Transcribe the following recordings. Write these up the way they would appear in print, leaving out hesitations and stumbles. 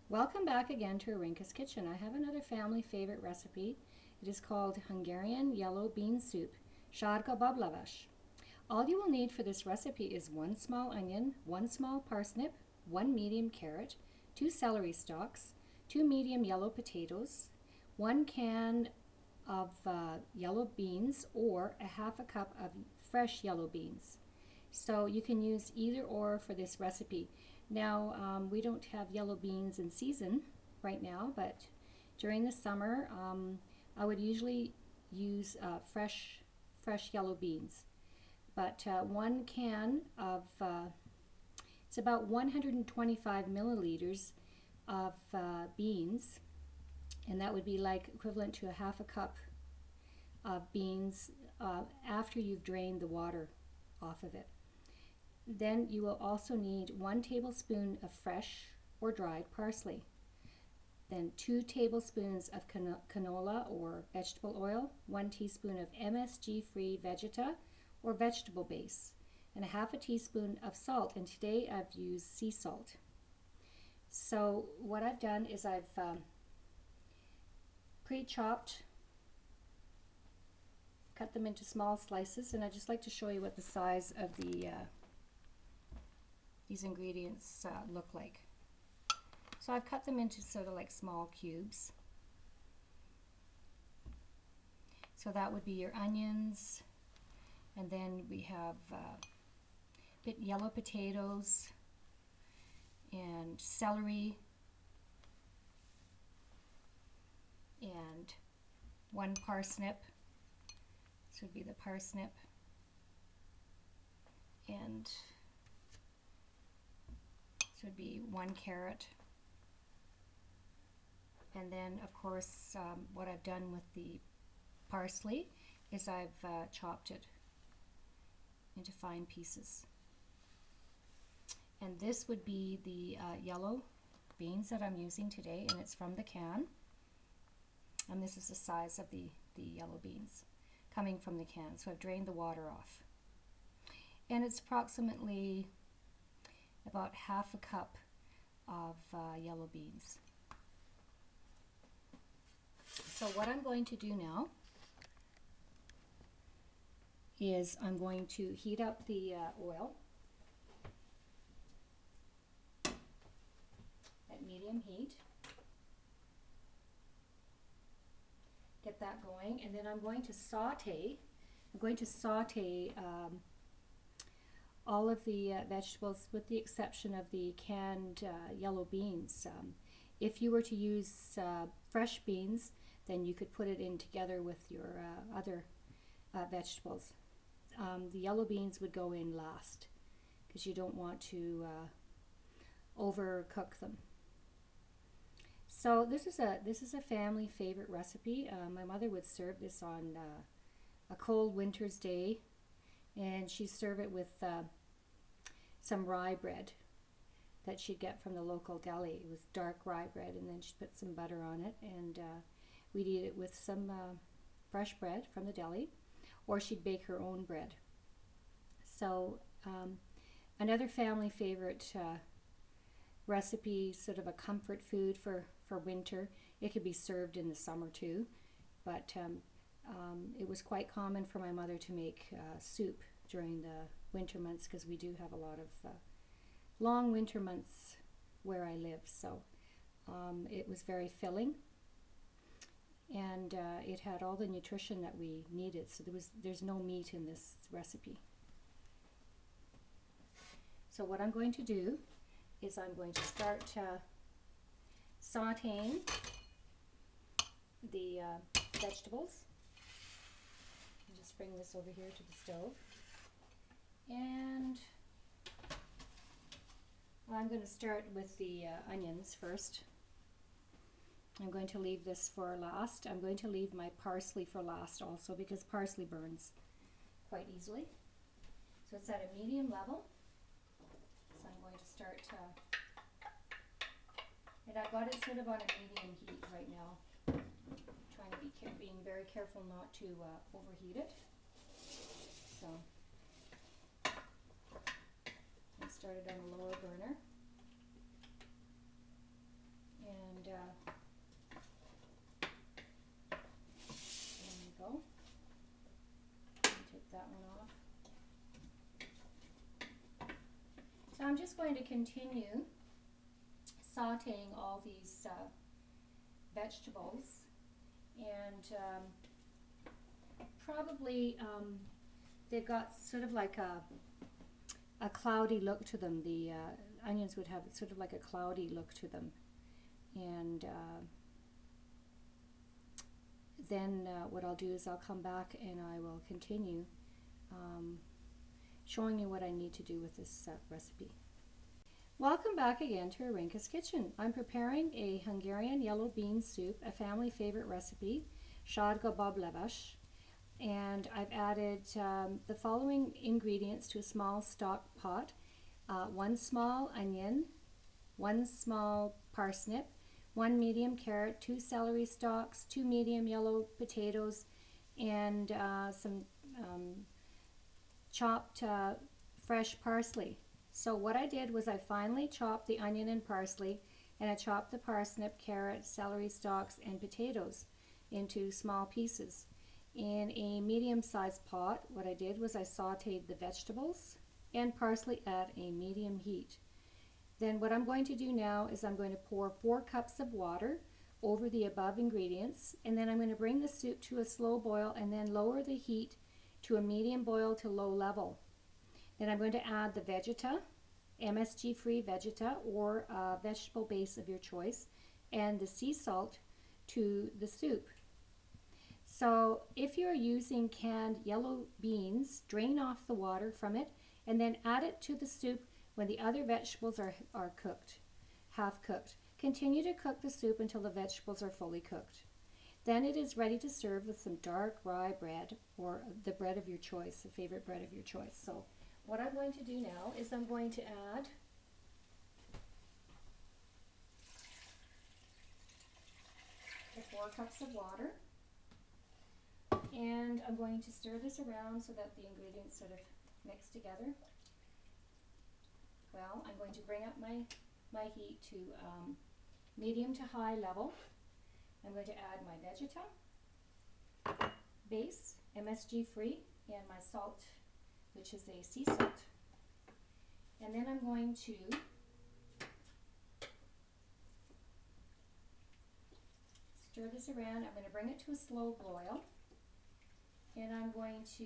Welcome back again to Arinka's Kitchen. I have another family favorite recipe. It is called Hungarian yellow bean soup, SÁRGA BAB LEVES. All you will need for this recipe is 1 small onion, 1 small parsnip, 1 medium carrot, 2 celery stalks, 2 medium yellow potatoes, 1 can of yellow beans, or a half a cup of fresh yellow beans. So you can use either or for this recipe. Now, we don't have yellow beans in season right now, but during the summer, I would usually use fresh yellow beans. But 1 can of, it's about 125 milliliters of beans, and that would be like equivalent to a half a cup of beans after you've drained the water off of it. Then you will also need 1 tablespoon of fresh or dried parsley. Then 2 tablespoons of canola or vegetable oil, 1 teaspoon of MSG-free Vegeta or vegetable base, and a half a teaspoon of salt. And today I've used sea salt. So what I've done is I've pre-chopped, cut them into small slices, and I just like to show you what the size of these ingredients look like. So I've cut them into sort of like small cubes. So that would be your onions, and then we have yellow potatoes and celery and 1 parsnip. This would be the parsnip, and this would be 1 carrot. And then, of course, what I've done with the parsley is I've chopped it into fine pieces. And this would be the yellow beans that I'm using today, and it's from the can. And this is the size of the yellow beans coming from the can. So I've drained the water off. And it's approximately about half a cup of yellow beans. So what I'm going to do now is I'm going to heat up the oil at medium heat. Get that going, and then I'm going to saute. All of the vegetables, with the exception of the canned yellow beans. If you were to use fresh beans, then you could put it in together with your other vegetables. The yellow beans would go in last because you don't want to overcook them. So this is a family favorite recipe. My mother would serve this on a cold winter's day, and she'd serve it with some rye bread that she'd get from the local deli. It was dark rye bread, and then she'd put some butter on it, and we'd eat it with some fresh bread from the deli, or she'd bake her own bread. So another family favorite recipe, sort of a comfort food for winter. It could be served in the summer too, but it was quite common for my mother to make soup during the winter months, because we do have a lot of long winter months where I live. So it was very filling, and it had all the nutrition that we needed. So there's no meat in this recipe. So what I'm going to do is I'm going to start sauteing the vegetables. I'll just bring this over here to the stove. And I'm going to start with the onions first. I'm going to leave this for last. I'm going to leave my parsley for last also, because parsley burns quite easily. So it's at a medium level. So I'm going to start, and I've got it sort of on a medium heat right now. Trying to be being very careful not to overheat it. So I started on a lower burner. to continue sauteing all these vegetables, and probably they've got sort of like a cloudy look to them. The onions would have sort of like a cloudy look to them, and then what I'll do is I'll come back and I will continue showing you what I need to do with this recipe. Welcome back again to Arinka's Kitchen. I'm preparing a Hungarian yellow bean soup, a family favorite recipe, Sárga Bab Leves, and I've added the following ingredients to a small stock pot: 1 small onion, 1 small parsnip, 1 medium carrot, 2 celery stalks, 2 medium yellow potatoes, and some chopped fresh parsley. So what I did was I finely chopped the onion and parsley, and I chopped the parsnip, carrot, celery stalks, and potatoes into small pieces. In a medium-sized pot, what I did was I sauteed the vegetables and parsley at a medium heat. Then what I'm going to do now is I'm going to pour 4 cups of water over the above ingredients, and then I'm going to bring the soup to a slow boil and then lower the heat to a medium boil to low level. Then I'm going to add the Vegeta, MSG-free Vegeta or vegetable base of your choice, and the sea salt to the soup. So if you're using canned yellow beans, drain off the water from it and then add it to the soup when the other vegetables are cooked, half cooked. Continue to cook the soup until the vegetables are fully cooked. Then it is ready to serve with some dark rye bread or the bread of your choice, the favorite bread of your choice. So what I'm going to do now is I'm going to add the 4 cups of water, and I'm going to stir this around so that the ingredients sort of mix together. Well, I'm going to bring up my heat to medium to high level. I'm going to add my Vegeta base, MSG free, and my salt, which is a sea salt. And then I'm going to stir this around. I'm going to bring it to a slow boil, and I'm going to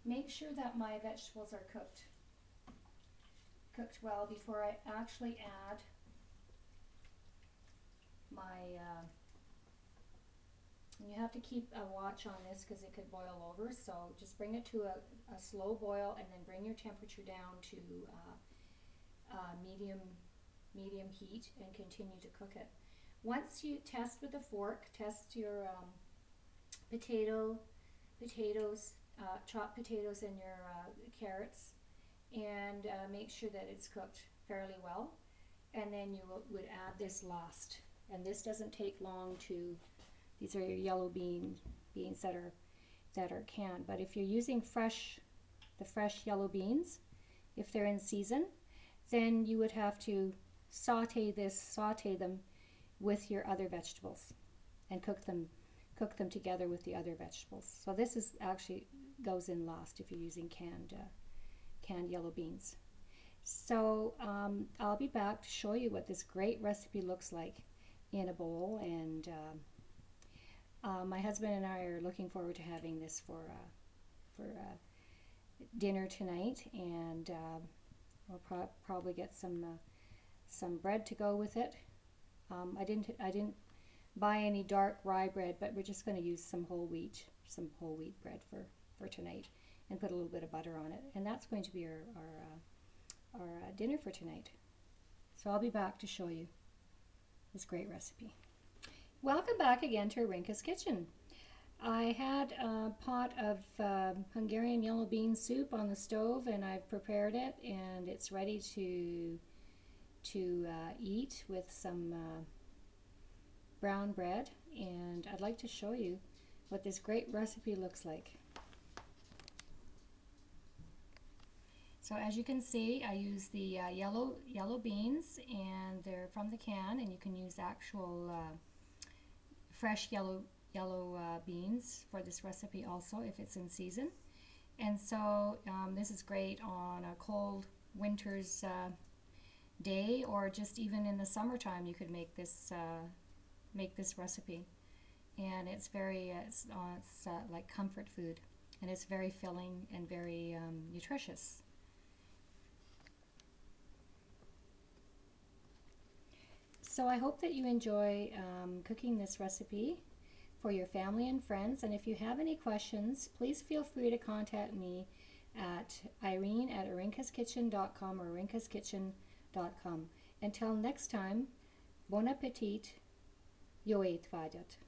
make sure that my vegetables are cooked well before I actually add my you have to keep a watch on this because it could boil over, so just bring it to a slow boil and then bring your temperature down to medium heat and continue to cook it. Once you test with a fork, test your potatoes, chopped potatoes and your carrots, and make sure that it's cooked fairly well, and then you would add this last. And this doesn't take long to, these are your yellow beans that are canned. But if you're using the fresh yellow beans, if they're in season, then you would have to saute them with your other vegetables and cook them together with the other vegetables. So this is actually goes in last if you're using canned yellow beans. So I'll be back to show you what this great recipe looks like in a bowl, and my husband and I are looking forward to having this for dinner tonight, and we'll probably get some bread to go with it. I didn't buy any dark rye bread, but we're just going to use some whole wheat bread for tonight, and put a little bit of butter on it, and that's going to be our dinner for tonight. So I'll be back to show you this great recipe. Welcome back again to Arinka's Kitchen. I had a pot of Hungarian yellow bean soup on the stove, and I've prepared it, and it's ready to eat with some brown bread, and I'd like to show you what this great recipe looks like. So as you can see, I use the yellow beans, and they're from the can, and you can use actual fresh yellow beans for this recipe also if it's in season. And so this is great on a cold winter's day, or just even in the summertime you could make this recipe. And it's very like comfort food, and it's very filling and very nutritious. So I hope that you enjoy cooking this recipe for your family and friends. And if you have any questions, please feel free to contact me at irene@arinkaskitchen.com or arinkaskitchen.com. Until next time, bon appetit, jo eet vadet.